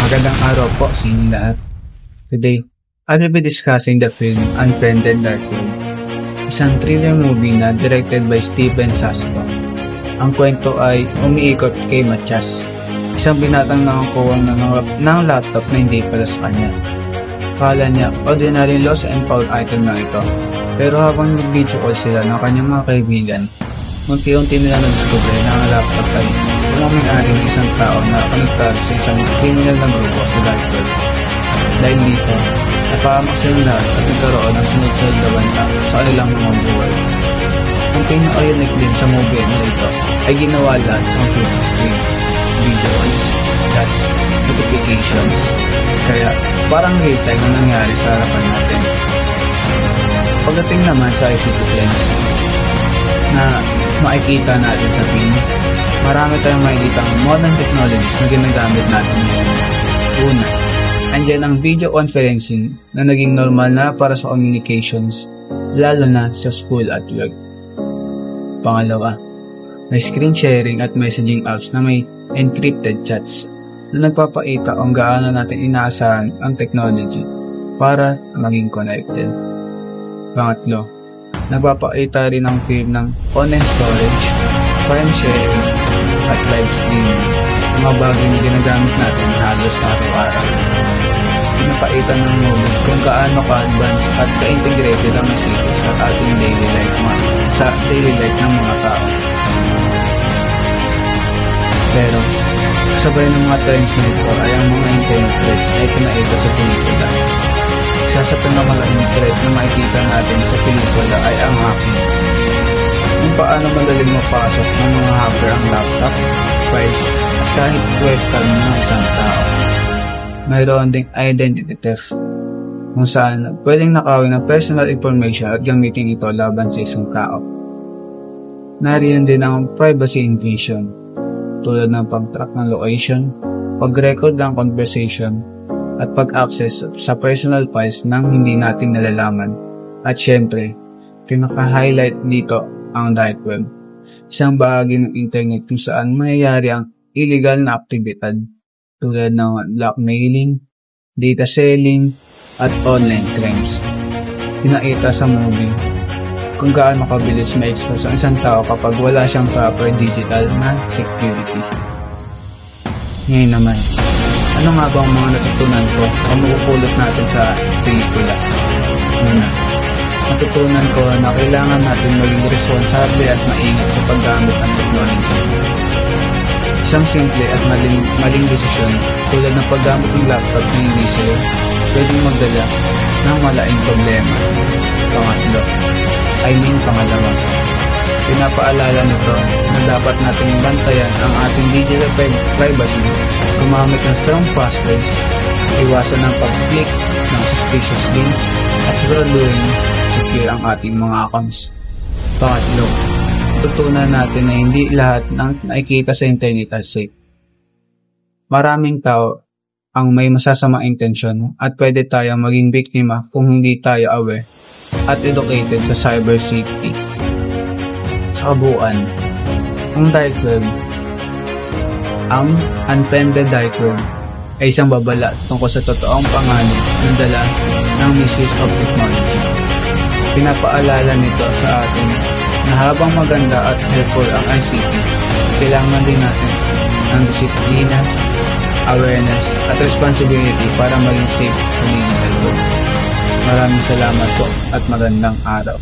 Magandang araw po sa inyo lahat. Today, I will be discussing the film Unfriended Darkroom, isang thriller movie na directed by Steven Sasso. Ang kwento ay umiikot kay Matias, isang binatang nakakuha ng laptop na hindi pala sa kanya. Akala niya, ordinary lost and found item na ito. Pero habang nag-video call sila ng kanyang mga kaibigan, unti-unti nila na-discover na ang laptop ay may-ari ng isang tao na konektado sa isang criminal na grupo sa Dark Web. Dahil dito, napahamak silang lahat at nagkaroon ng sunod-sunod na banta sa kanilang mga buhay. Ang pinaka-unique din sa movie na ito ay ginawa lahat sa computer screen, videos, chats, notifications. Kaya parang real time na nangyari sa harapan natin. Pagdating naman sa ICT trends na makikita natin sa film, marami tayong makikita ang modern technologies na ginagamit natin ngayon. Una, andyan ang video conferencing na naging normal na para sa communications, lalo na sa school at work. Pangalawa, may screen sharing at messaging apps na may encrypted chats na nagpapakita kung gaano natin inaasahan ang technology para maging connected. Pangatlo, nagpapakita rin ang film ng online storage, file sharing, at live streaming, mga bagay na ginagamit natin halos araw-araw. Pinapakita ng movie kung gaano ka-advanced at ka-integrated ang messages sa ating daily life ng mga tao. Pero, kasabay ng mga trends na ito ay ang mga internet threads na ipinaita sa pelikula. Isa sa pinamalaking thread na makikita natin sa pelikula ay ang hacking. Kung paano madaling mapasok ng mga hacker ang laptop, files, at kahit webcam ng isang tao. Mayroon ding identity theft, kung saan pwedeng nakawin ng personal information at gamitin ito laban sa isang tao. Nariyan din ang privacy invasion, tulad ng pag-track ng location, pag-record ng conversation, at pag-access sa personal files nang hindi natin nalalaman. At syempre, pinaka-highlight dito ang Dark Web, isang bahagi ng internet kung saan mayayari ang illegal na aktibidad tulad ng blackmailing, data selling, at online crimes. Pinakita sa movie kung gaano kabilis ma-expose ang isang tao kapag wala siyang proper digital na security. Ngayon naman, ano nga ba ang mga natutunan ko o mapupulot natin sa pelikula? Una, natutunan ko na kailangan natin maging responsable at maingat sa paggamit ng technology. Isang simple at maling desisyon tulad ng paggamit ng laptop na hindi safe, pwedeng magdala ng malaking problema. Pangalawa, pinapaalala nito na dapat nating bantayan ang ating digital privacy, gumamit ng strong passwords, iwasan ng pag-click ng suspicious links, at siguraduhin secure ang ating mga accounts. Pangatlo, tutunan natin na hindi lahat ng nakikita sa internet ay safe. Maraming tao ang may masasamang intensyon at pwede tayong maging biktima kung hindi tayo aware at educated sa cyber safety. Sa kabuuan, ang Dark Web, ang Unfriended Darkroom ay isang babala tungkol sa totoong panganib ng dala ng misuse of technology. Pinapaalala nito sa atin na habang maganda at helpful ang ICT, kailangan din natin ng disiplina, awareness at responsibility para maging safe sa digital world. Maraming salamat po at magandang araw.